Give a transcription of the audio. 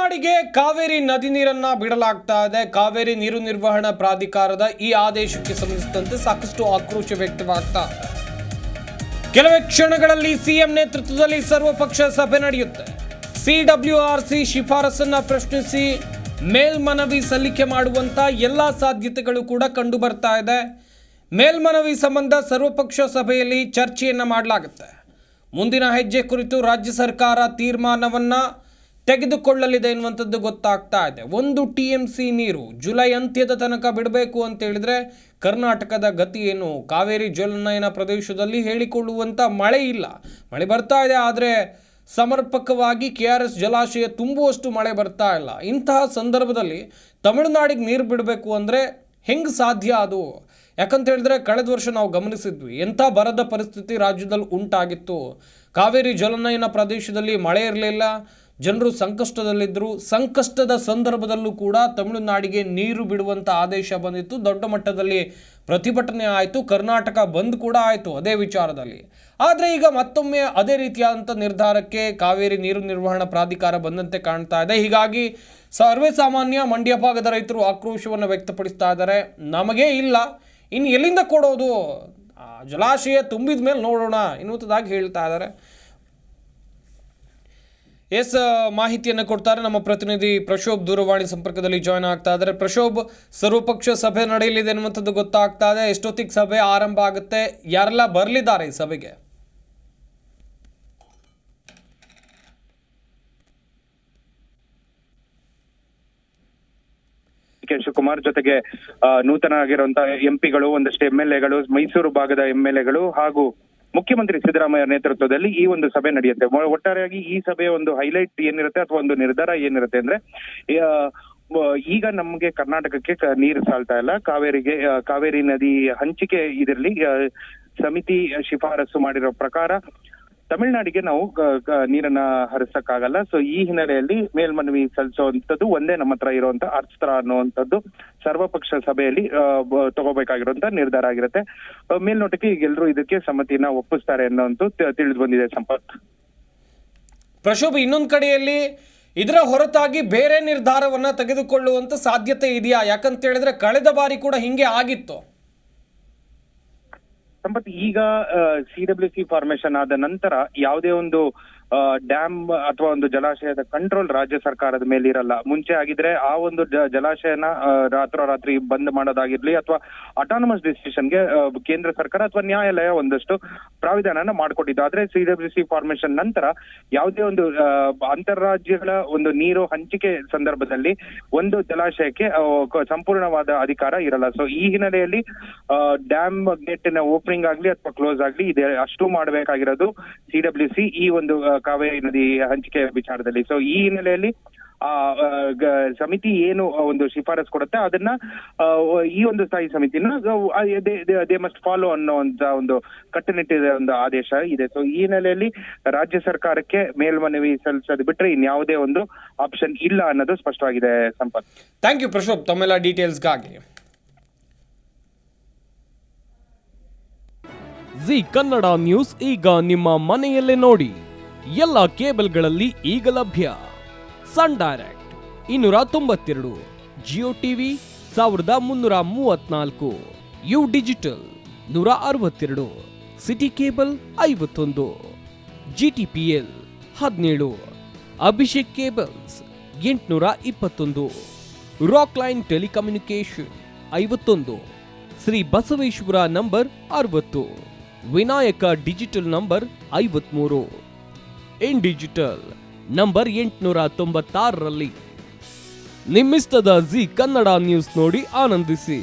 ತಮಿಳುನಾಡಿಗೆ ಕಾವೇರಿ ನದಿ ನೀರನ್ನ ಬಿಡಲಾಗ್ತಾ ಇದೆ. ಕಾವೇರಿ ನೀರು ನಿರ್ವಹಣಾ ಪ್ರಾಧಿಕಾರದ ಈ ಆದೇಶಕ್ಕೆ ಸಂಬಂಧಿಸಿದಂತೆ ಸಾಕಷ್ಟು ಆಕ್ರೋಶ ವ್ಯಕ್ತವಾಗ್ತಾ ಇದೆ. ಕೆಲವೇ ಕ್ಷಣಗಳಲ್ಲಿ ಸಿಎಂ ನೇತೃತ್ವದಲ್ಲಿ ಸರ್ವಪಕ್ಷ ಸಭೆ ನಡೆಯುತ್ತೆ. ಸಿಡಬ್ಲ್ಯೂಆರ್ಸಿ ಶಿಫಾರಸನ್ನ ಪ್ರಶ್ನಿಸಿ ಮೇಲ್ಮನವಿ ಸಲ್ಲಿಕೆ ಮಾಡುವಂತ ಎಲ್ಲ ಸಾಧ್ಯತೆಗಳು ಕೂಡ ಕಂಡು ಬರ್ತಾ ಇದೆ. ಮೇಲ್ಮನವಿ ಸಂಬಂಧ ಸರ್ವಪಕ್ಷ ಸಭೆಯಲ್ಲಿ ಚರ್ಚೆಯನ್ನ ಮಾಡಲಾಗುತ್ತೆ. ಮುಂದಿನ ಹೆಜ್ಜೆ ಕುರಿತು ರಾಜ್ಯ ಸರ್ಕಾರ ತೀರ್ಮಾನವನ್ನ ತೆಗೆದುಕೊಳ್ಳಲಿದೆ ಎನ್ನುವಂಥದ್ದು ಗೊತ್ತಾಗ್ತಾ ಇದೆ. 1 TMC ನೀರು ಜುಲೈ ಅಂತ್ಯದ ತನಕ ಬಿಡಬೇಕು ಅಂತ ಹೇಳಿದ್ರೆ ಕರ್ನಾಟಕದ ಗತಿ ಏನು? ಕಾವೇರಿ ಜಲನಯನ ಪ್ರದೇಶದಲ್ಲಿ ಹೇಳಿಕೊಳ್ಳುವಂಥ ಮಳೆ ಇಲ್ಲ. ಮಳೆ ಬರ್ತಾ ಇದೆ, ಆದರೆ ಸಮರ್ಪಕವಾಗಿ KRS ಜಲಾಶಯ ತುಂಬುವಷ್ಟು ಮಳೆ ಬರ್ತಾ ಇಲ್ಲ. ಇಂತಹ ಸಂದರ್ಭದಲ್ಲಿ ತಮಿಳುನಾಡಿಗೆ ನೀರು ಬಿಡಬೇಕು ಅಂದರೆ ಹೆಂಗೆ ಸಾಧ್ಯ ಅದು? ಯಾಕಂತ ಹೇಳಿದ್ರೆ ಕಳೆದ ವರ್ಷ ನಾವು ಗಮನಿಸಿದ್ವಿ ಎಂಥ ಬರದ ಪರಿಸ್ಥಿತಿ ರಾಜ್ಯದಲ್ಲಿ ಉಂಟಾಗಿತ್ತು. ಕಾವೇರಿ ಜಲನಯನ ಪ್ರದೇಶದಲ್ಲಿ ಮಳೆ ಇರಲಿಲ್ಲ, ಜನರು ಸಂಕಷ್ಟದಲ್ಲಿದ್ದರು. ಸಂಕಷ್ಟದ ಸಂದರ್ಭದಲ್ಲೂ ಕೂಡ ತಮಿಳುನಾಡಿಗೆ ನೀರು ಬಿಡುವಂಥ ಆದೇಶ ಬಂದಿತ್ತು. ದೊಡ್ಡ ಮಟ್ಟದಲ್ಲಿ ಪ್ರತಿಭಟನೆ ಆಯಿತು, ಕರ್ನಾಟಕ ಬಂದ್ ಕೂಡ ಆಯಿತು ಅದೇ ವಿಚಾರದಲ್ಲಿ. ಆದರೆ ಈಗ ಮತ್ತೊಮ್ಮೆ ಅದೇ ರೀತಿಯಾದಂಥ ನಿರ್ಧಾರಕ್ಕೆ ಕಾವೇರಿ ನೀರು ನಿರ್ವಹಣಾ ಪ್ರಾಧಿಕಾರ ಬಂದಂತೆ ಕಾಣ್ತಾ ಇದೆ. ಹೀಗಾಗಿ ಸರ್ವೇ ಸಾಮಾನ್ಯ ಮಂಡ್ಯ ಭಾಗದ ರೈತರು ಆಕ್ರೋಶವನ್ನು ವ್ಯಕ್ತಪಡಿಸ್ತಾ ಇದ್ದಾರೆ. ನಮಗೇ ಇಲ್ಲ, ಇನ್ನು ಎಲ್ಲಿಂದ ಕೊಡೋದು? ಜಲಾಶಯ ತುಂಬಿದ ಮೇಲೆ ನೋಡೋಣ ಎನ್ನುವುದಾಗಿ ಹೇಳ್ತಾ ಇದ್ದಾರೆ. ಮಾಹಿತಿಯನ್ನು ಕೊಡ್ತಾರೆ ನಮ್ಮ ಪ್ರತಿನಿಧಿ ಪ್ರಶೋಭ್ ದೂರವಾಣಿ ಸಂಪರ್ಕದಲ್ಲಿ ಜಾಯ್ನ್ ಆಗ್ತಾ ಇದ್ದಾರೆ. ಪ್ರಶೋಭ್, ಸರ್ವಪಕ್ಷ ಸಭೆ ನಡೆಯಲಿದೆ ಎನ್ನುವಂಥದ್ದು ಗೊತ್ತಾಗ್ತಾ ಇದೆ. ಎಷ್ಟೊತ್ತಿಗೆ ಸಭೆ ಆರಂಭ ಆಗುತ್ತೆ? ಯಾರೆಲ್ಲ ಬರಲಿದ್ದಾರೆ ಈ ಸಭೆಗೆ? ಶಿವಕುಮಾರ್ ಜೊತೆಗೆ ನೂತನ ಆಗಿರುವಂತಹ ಎಂಪಿಗಳು, ಒಂದಷ್ಟು MLAಗಳು, ಮೈಸೂರು ಭಾಗದ MLAಗಳು ಹಾಗೂ ಮುಖ್ಯಮಂತ್ರಿ ಸಿದ್ದರಾಮಯ್ಯ ನೇತೃತ್ವದಲ್ಲಿ ಈ ಒಂದು ಸಭೆ ನಡೆಯುತ್ತೆ. ಒಟ್ಟಾರೆಯಾಗಿ ಈ ಸಭೆಯ ಒಂದು ಹೈಲೈಟ್ ಏನಿರುತ್ತೆ ಅಥವಾ ಒಂದು ನಿರ್ಧಾರ ಏನಿರುತ್ತೆ ಅಂದ್ರೆ, ಈಗ ನಮ್ಗೆ ಕರ್ನಾಟಕಕ್ಕೆ ನೀರು ಸಾಲ್ತಾ ಇಲ್ಲ. ಕಾವೇರಿ ನದಿ ಹಂಚಿಕೆ ಇದರಲ್ಲಿ ಸಮಿತಿ ಶಿಫಾರಸು ಮಾಡಿರೋ ಪ್ರಕಾರ ತಮಿಳುನಾಡಿಗೆ ನಾವು ನೀರನ್ನ ಹರಿಸಕ್ಕಾಗಲ್ಲ. ಸೊ ಈ ಹಿನ್ನೆಲೆಯಲ್ಲಿ ಮೇಲ್ಮನವಿ ಸಲ್ಲಿಸುವಂತದ್ದು ಒಂದೇ ನಮ್ಮ ಹತ್ರ ಇರುವಂತ ಅಸ್ತ್ರ ಅನ್ನುವಂಥದ್ದು ಸರ್ವಪಕ್ಷ ಸಭೆಯಲ್ಲಿ ತಗೋಬೇಕಾಗಿರುವಂತ ನಿರ್ಧಾರ ಆಗಿರುತ್ತೆ. ಮೇಲ್ನೋಟಕ್ಕೆ ಈಗ ಎಲ್ಲರೂ ಇದಕ್ಕೆ ಸಮ್ಮತಿಯನ್ನ ಒಪ್ಪಿಸ್ತಾರೆ ಅನ್ನೋಂತ ತಿಳಿದು ಬಂದಿದೆ. ಸಂಪತ್, ಪ್ರಶೋಭ್, ಇನ್ನೊಂದು ಕಡೆಯಲ್ಲಿ ಇದರ ಹೊರತಾಗಿ ಬೇರೆ ನಿರ್ಧಾರವನ್ನ ತೆಗೆದುಕೊಳ್ಳುವಂತ ಸಾಧ್ಯತೆ ಇದೆಯಾ? ಯಾಕಂತ ಹೇಳಿದ್ರೆ ಕಳೆದ ಬಾರಿ ಕೂಡ ಹಿಂಗೆ ಆಗಿತ್ತು. ಸಂಪತ್, ಈಗ CWC ಫಾರ್ಮೇಶನ್ ಆದ ನಂತರ ಯಾವುದೇ ಒಂದು ಡ್ಯಾಮ್ ಅಥವಾ ಒಂದು ಜಲಾಶಯದ ಕಂಟ್ರೋಲ್ ರಾಜ್ಯ ಸರ್ಕಾರದ ಮೇಲೆ ಇರಲ್ಲ. ಮುಂಚೆ ಆಗಿದ್ರೆ ಆ ಒಂದು ಜಲಾಶಯನ ರಾತ್ರೋರಾತ್ರಿ ಬಂದ್ ಮಾಡೋದಾಗಿರ್ಲಿ ಅಥವಾ ಅಟಾನಮಸ್ ಡಿಸಿಷನ್ಗೆ ಕೇಂದ್ರ ಸರ್ಕಾರ ಅಥವಾ ನ್ಯಾಯಾಲಯ ಒಂದಷ್ಟು ಪ್ರಾವಿಧಾನನ ಮಾಡಿಕೊಟ್ಟಿದ್ದು. ಆದ್ರೆ CWC ಫಾರ್ಮೇಶನ್ ನಂತರ ಯಾವುದೇ ಒಂದು ಅಂತಾರಾಜ್ಯಗಳ ಒಂದು ನೀರು ಹಂಚಿಕೆ ಸಂದರ್ಭದಲ್ಲಿ ಒಂದು ಜಲಾಶಯಕ್ಕೆ ಸಂಪೂರ್ಣವಾದ ಅಧಿಕಾರ ಇರಲ್ಲ. ಸೊ ಈ ಹಿನ್ನೆಲೆಯಲ್ಲಿ ಡ್ಯಾಮ್ ಗೇಟಿನ ಓಪನಿಂಗ್ ಆಗ್ಲಿ ಅಥವಾ ಕ್ಲೋಸ್ ಆಗ್ಲಿ ಇದೆ ಅಷ್ಟು ಮಾಡಬೇಕಾಗಿರೋದು CWC ಈ ಒಂದು ಕಾವೇರಿ ನದಿ ಹಂಚಿಕೆ ವಿಚಾರದಲ್ಲಿ. ಸೊ ಈ ಹಿನ್ನೆಲೆಯಲ್ಲಿ ಸಮಿತಿ ಏನು ಒಂದು ಶಿಫಾರಸ್ ಕೊಡುತ್ತೆ ಅದನ್ನ ಈ ಒಂದು ಸ್ಥಾಯಿ ಸಮಿತಿನ ದೇ ಮಸ್ಟ್ ಫಾಲೋ ಅನ್ನೋಂತ ಒಂದು ಕಟ್ಟುನಿಟ್ಟಿನ ಒಂದು ಆದೇಶ ಇದೆ. ಸೊ ಈ ಹಿನ್ನೆಲೆಯಲ್ಲಿ ರಾಜ್ಯ ಸರ್ಕಾರಕ್ಕೆ ಮೇಲ್ಮನವಿ ಸಲ್ಲಿಸೋದು ಬಿಟ್ರೆ ಇನ್ಯಾವುದೇ ಒಂದು ಆಪ್ಷನ್ ಇಲ್ಲ ಅನ್ನೋದು ಸ್ಪಷ್ಟವಾಗಿದೆ. ಸಂಪತ್, ಥ್ಯಾಂಕ್ ಯು ಪ್ರಶೋಭ್ ತಮ್ಮೆಲ್ಲ ಡೀಟೇಲ್ಸ್ಗಾಗಿ. ಜಿ ಕನ್ನಡ ನ್ಯೂಸ್ ಈಗ ನಿಮ್ಮ ಮನೆಯಲ್ಲೇ ನೋಡಿ. ಎಲ್ಲ ಕೇಬಲ್ಗಳಲ್ಲಿ ಈಗ ಲಭ್ಯ. Sun Direct 292, Jio TV 1334, U Digital 162, City Cable 51, GTPL 17, Abhishek cables 821, Rock Line telecommunication 51, Shri Basaveshwara number 60, Vinayaka digital number 53, in digital number 896ರಲ್ಲಿ. ನಿಮ್ಮಿಸ್ತದ ಜಿ ಕನ್ನಡ ನ್ಯೂಸ್ ನೋಡಿ ಆನಂದಿಸಿ.